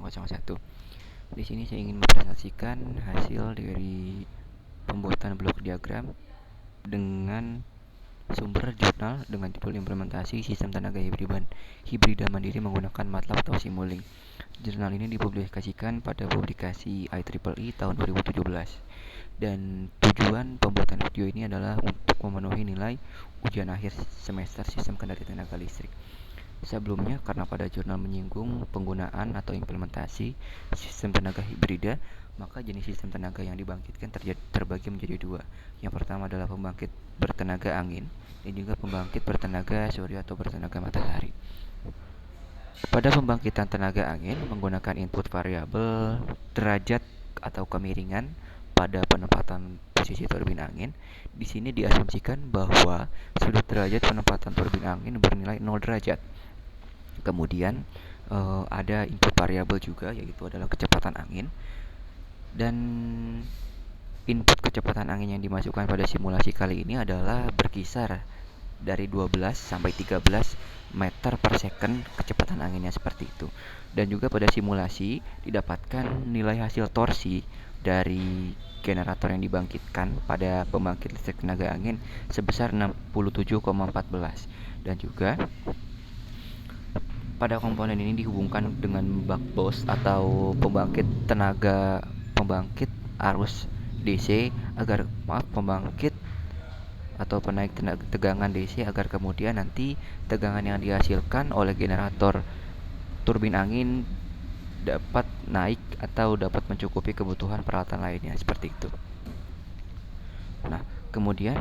001. Di sini saya ingin mempresentasikan hasil dari pembuatan blok diagram dengan sumber jurnal dengan judul implementasi sistem tenaga hibrida mandiri menggunakan MATLAB atau Simulink. Jurnal ini dipublikasikan pada publikasi IEEE tahun 2017. Dan tujuan pembuatan video ini adalah untuk memenuhi nilai ujian akhir semester sistem kendali tenaga listrik. Sebelumnya, karena pada jurnal menyinggung penggunaan atau implementasi sistem tenaga hibrida, maka jenis sistem tenaga yang dibangkitkan terbagi menjadi dua. Yang pertama adalah pembangkit bertenaga angin dan juga pembangkit bertenaga surya atau bertenaga matahari. Pada pembangkitan tenaga angin menggunakan input variabel derajat atau kemiringan pada penempatan posisi turbin angin. Di sini diasumsikan bahwa sudut derajat penempatan turbin angin bernilai 0 derajat. Kemudian ada input variabel juga, yaitu adalah kecepatan angin. Dan input kecepatan angin yang dimasukkan pada simulasi kali ini adalah berkisar dari 12 sampai 13 meter per second kecepatan anginnya seperti itu. Dan juga pada simulasi didapatkan nilai hasil torsi dari generator yang dibangkitkan pada pembangkit listrik tenaga angin sebesar 67,14. Dan juga pada komponen ini dihubungkan dengan buck boost atau pembangkit arus DC pembangkit atau penaik tegangan DC agar kemudian nanti tegangan yang dihasilkan oleh generator turbin angin dapat naik atau dapat mencukupi kebutuhan peralatan lainnya seperti itu. Nah, kemudian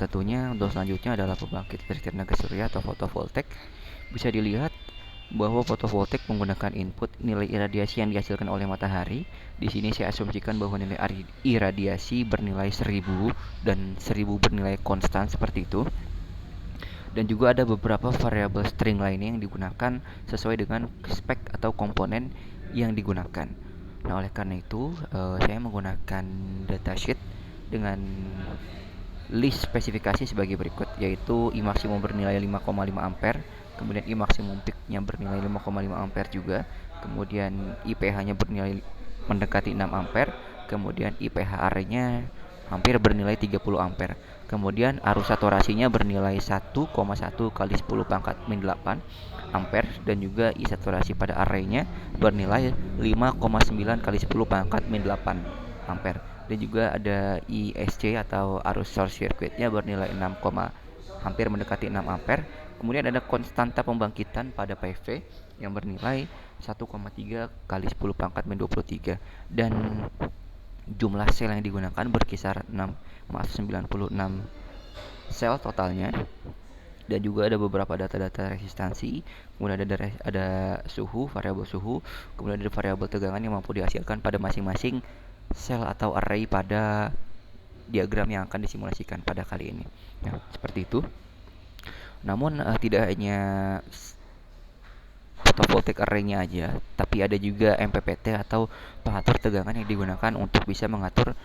tentunya untuk selanjutnya adalah pembangkit listrik tenaga surya atau fotovoltaik. Bisa dilihat bahwa fotovoltaik menggunakan input nilai iradiasi yang dihasilkan oleh matahari. Di sini saya asumsikan bahwa nilai iradiasi bernilai 1000 dan 1000 bernilai konstan seperti itu. Dan juga ada beberapa variabel string lainnya yang digunakan sesuai dengan spek atau komponen yang digunakan. Nah, oleh karena itu saya menggunakan datasheet dengan list spesifikasi sebagai berikut, yaitu I maksimum bernilai 5,5 ampere, kemudian I maksimum peak-nya bernilai 5,5 ampere juga, kemudian IPH-nya bernilai mendekati 6 ampere, kemudian IPH array-nya hampir bernilai 30 ampere. Kemudian arus saturasinya bernilai 1,1 kali 10 pangkat min 8 ampere, dan juga I saturasi pada array-nya bernilai 5,9 kali 10 pangkat min 8 ampere. Dan juga ada ISC atau arus short circuit-nya bernilai 6, hampir mendekati 6 ampere. Kemudian ada konstanta pembangkitan pada PV yang bernilai 1,3 kali 10 pangkat min 23, dan jumlah sel yang digunakan berkisar 96 sel totalnya. Dan juga ada beberapa data-data resistansi, kemudian ada suhu, variabel suhu, kemudian ada variabel tegangan yang mampu dihasilkan pada masing-masing sel atau array pada diagram yang akan disimulasikan pada kali ini. Nah, seperti itu. Namun tidak hanya photovoltaic array-nya aja, tapi ada juga MPPT atau pengatur tegangan yang digunakan untuk bisa mengatur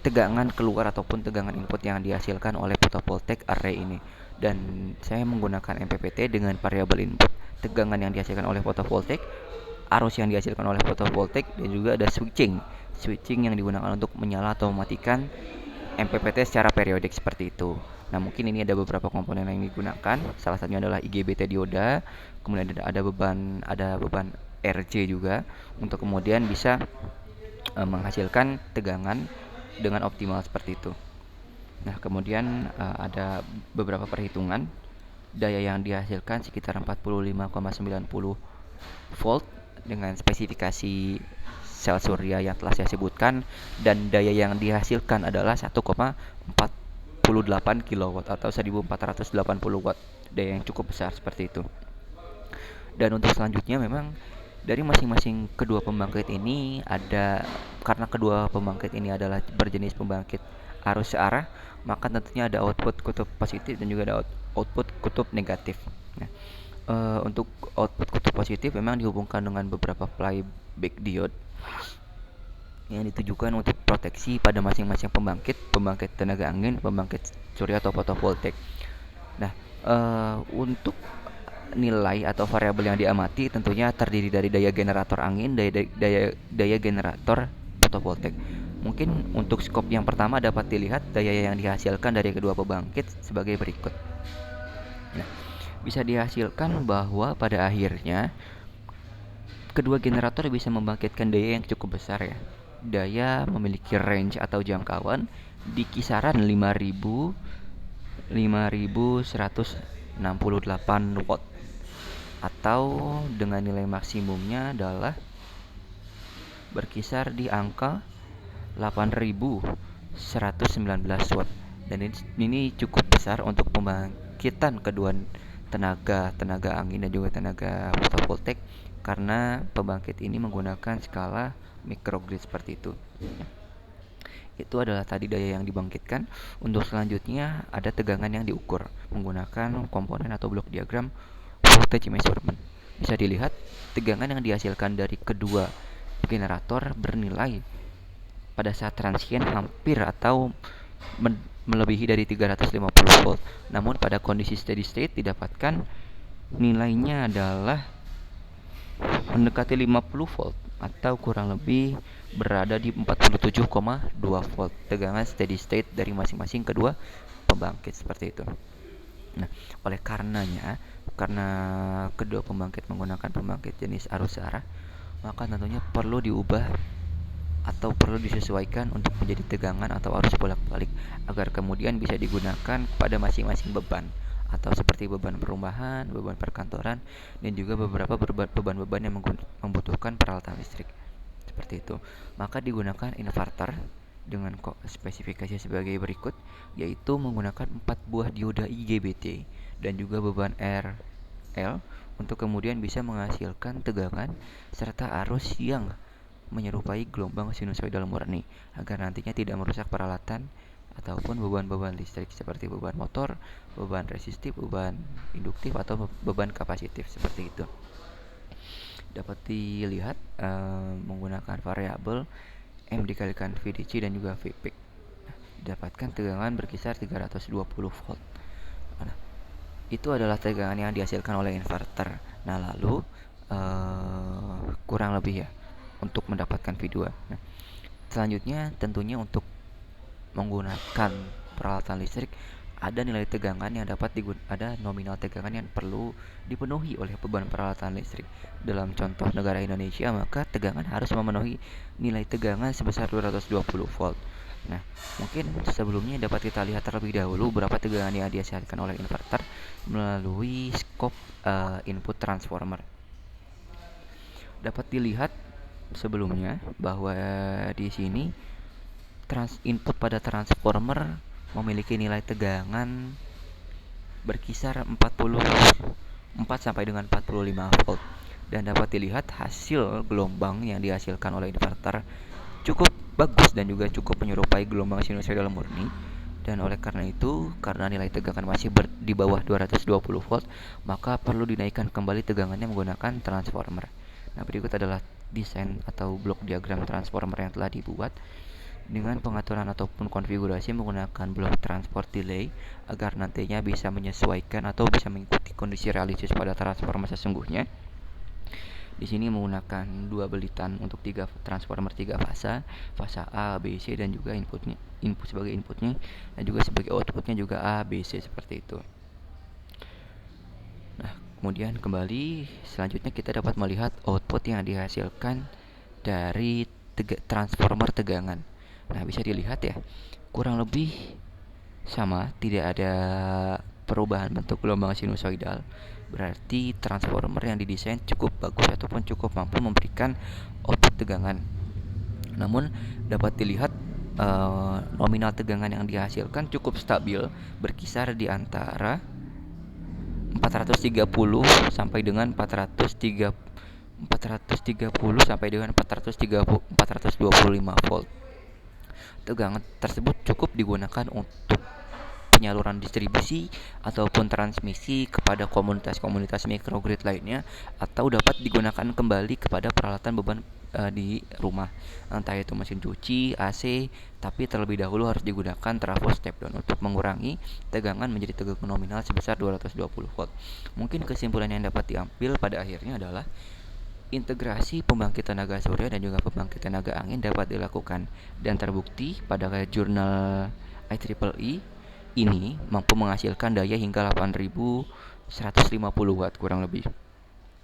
tegangan keluar ataupun tegangan input yang dihasilkan oleh photovoltaic array ini. Dan saya menggunakan MPPT dengan variabel input tegangan yang dihasilkan oleh fotovoltaik, arus yang dihasilkan oleh fotovoltaik, dan juga ada switching yang digunakan untuk menyala atau mematikan MPPT secara periodik seperti itu. Nah, mungkin ini ada beberapa komponen yang digunakan. Salah satunya adalah IGBT dioda, kemudian ada beban RJ juga untuk kemudian bisa menghasilkan tegangan dengan optimal seperti itu. Nah, kemudian ada beberapa perhitungan. Daya yang dihasilkan sekitar 45,90 volt dengan spesifikasi sel surya yang telah saya sebutkan, dan daya yang dihasilkan adalah 1,48 kW atau 1480 watt, daya yang cukup besar seperti itu. Dan untuk selanjutnya memang dari masing-masing kedua pembangkit ini karena kedua pembangkit ini adalah berjenis pembangkit arus searah, maka tentunya ada output kutub positif dan juga ada output kutub negatif. Nah, untuk output kutub positif memang dihubungkan dengan beberapa flyback diode yang ditujukan untuk proteksi pada masing-masing pembangkit tenaga angin, pembangkit surya atau fotovoltaik. Nah, untuk nilai atau variabel yang diamati tentunya terdiri dari daya generator angin, daya generator fotovoltaik. Mungkin untuk skop yang pertama dapat dilihat daya yang dihasilkan dari kedua pembangkit sebagai berikut. Nah, bisa dihasilkan bahwa pada akhirnya kedua generator bisa membangkitkan daya yang cukup besar ya. Daya memiliki range atau jangkauan di kisaran 5168 watt, atau dengan nilai maksimumnya adalah berkisar di angka 8119 watt. Dan ini cukup besar untuk pembangkitan kedua tenaga angin dan juga tenaga fotovoltaik, karena pembangkit ini menggunakan skala microgrid seperti itu. Itu adalah tadi daya yang dibangkitkan. Untuk selanjutnya ada tegangan yang diukur menggunakan komponen atau blok diagram voltage measurement. Bisa dilihat tegangan yang dihasilkan dari kedua generator bernilai pada saat transient hampir atau melebihi dari 350 volt. Namun pada kondisi steady state didapatkan nilainya adalah mendekati 50 volt atau kurang lebih berada di 47,2 volt tegangan steady state dari masing-masing kedua pembangkit seperti itu. Nah, karena kedua pembangkit menggunakan pembangkit jenis arus arah, maka tentunya perlu diubah atau perlu disesuaikan untuk menjadi tegangan atau arus bolak-balik agar kemudian bisa digunakan pada masing-masing beban, atau seperti beban perumahan, beban perkantoran, dan juga beberapa beban-beban yang membutuhkan peralatan listrik seperti itu. Maka digunakan inverter dengan spesifikasi sebagai berikut, yaitu menggunakan 4 buah dioda IGBT dan juga beban RL untuk kemudian bisa menghasilkan tegangan serta arus yang menyerupai gelombang sinusoidal murni agar nantinya tidak merusak peralatan ataupun beban-beban listrik seperti beban motor, beban resistif, beban induktif, atau beban kapasitif seperti itu. Dapat dilihat menggunakan variabel M dikalikan VDC dan juga Vpeak. Dapatkan tegangan berkisar 320 volt. Nah, itu adalah tegangan yang dihasilkan oleh inverter. Nah, lalu kurang lebih ya untuk mendapatkan V2. Nah, selanjutnya tentunya untuk menggunakan peralatan listrik ada nilai tegangan yang ada nominal tegangan yang perlu dipenuhi oleh beban peralatan listrik. Dalam contoh negara Indonesia, maka tegangan harus memenuhi nilai tegangan sebesar 220 volt. Nah, mungkin sebelumnya dapat kita lihat terlebih dahulu berapa tegangan yang dihasilkan oleh inverter melalui skop input transformer. Dapat dilihat sebelumnya bahwa di sini input pada transformer memiliki nilai tegangan berkisar 44 sampai dengan 45 volt, dan dapat dilihat hasil gelombang yang dihasilkan oleh inverter cukup bagus dan juga cukup menyerupai gelombang sinusoidal murni. Dan oleh karena itu, karena nilai tegangan masih di bawah 220 volt, maka perlu dinaikkan kembali tegangannya menggunakan transformer. Nah, berikut adalah desain atau blok diagram transformer yang telah dibuat dengan pengaturan ataupun konfigurasi menggunakan blok transport delay agar nantinya bisa menyesuaikan atau bisa mengikuti kondisi realistis pada transformer sesungguhnya. Di sini menggunakan dua belitan untuk transformer 3 fase A, B, C, dan juga input sebagai inputnya dan juga sebagai outputnya juga A, B, C seperti itu. Nah, kemudian kembali selanjutnya kita dapat melihat output yang dihasilkan dari transformer tegangan. Nah, bisa dilihat ya, kurang lebih sama, tidak ada perubahan bentuk gelombang sinusoidal. Berarti transformer yang didesain cukup bagus ataupun cukup mampu memberikan output tegangan. Namun dapat dilihat nominal tegangan yang dihasilkan cukup stabil, berkisar di antara 430 sampai dengan 430 sampai dengan 425 volt. Tegangan tersebut cukup digunakan untuk penyaluran distribusi ataupun transmisi kepada komunitas-komunitas microgrid lainnya, atau dapat digunakan kembali kepada peralatan beban di rumah, entah itu mesin cuci, AC, tapi terlebih dahulu harus digunakan trafo step down untuk mengurangi tegangan menjadi tegangan nominal sebesar 220 volt. Mungkin kesimpulan yang dapat diambil pada akhirnya adalah integrasi pembangkit tenaga surya dan juga pembangkit tenaga angin dapat dilakukan dan terbukti pada jurnal IEEE ini mampu menghasilkan daya hingga 8.150 watt kurang lebih.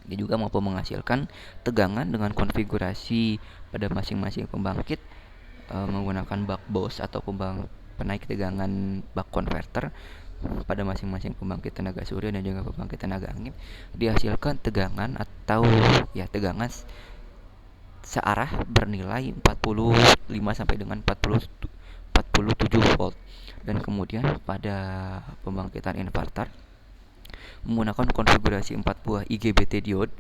Dia juga mampu menghasilkan tegangan dengan konfigurasi pada masing-masing pembangkit menggunakan buck boost atau penaik tegangan buck converter pada masing-masing pembangkit tenaga surya dan juga pembangkit tenaga angin dihasilkan tegangan atau tegangan searah bernilai 45 sampai dengan 47 volt. Dan kemudian pada pembangkitan inverter menggunakan konfigurasi 4 buah IGBT diode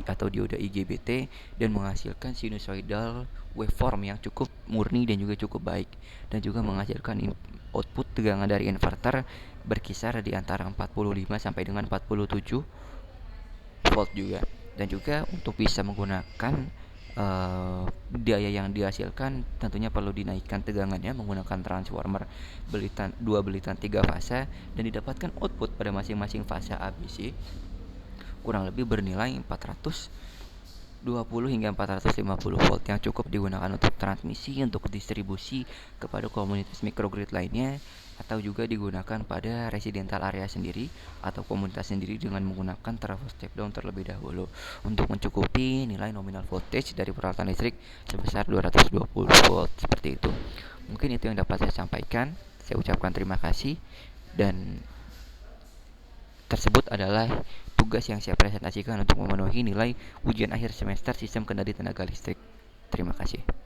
atau dioda IGBT dan menghasilkan sinusoidal waveform yang cukup murni dan juga cukup baik, dan juga menghasilkan output tegangan dari inverter berkisar di antara 45 sampai dengan 47 volt juga. Dan juga untuk bisa menggunakan daya yang dihasilkan tentunya perlu dinaikkan tegangannya menggunakan transformer belitan 2 belitan 3 fasa dan didapatkan output pada masing-masing fasa ABC kurang lebih bernilai 420 hingga 450 volt yang cukup digunakan untuk transmisi, untuk distribusi kepada komunitas microgrid lainnya, atau juga digunakan pada residential area sendiri atau komunitas sendiri dengan menggunakan trafo step down terlebih dahulu untuk mencukupi nilai nominal voltage dari peralatan listrik sebesar 220 volt seperti itu. Mungkin itu yang dapat saya sampaikan. Saya ucapkan terima kasih, dan tersebut adalah tugas yang saya presentasikan untuk memenuhi nilai ujian akhir semester sistem kendali tenaga listrik. Terima kasih.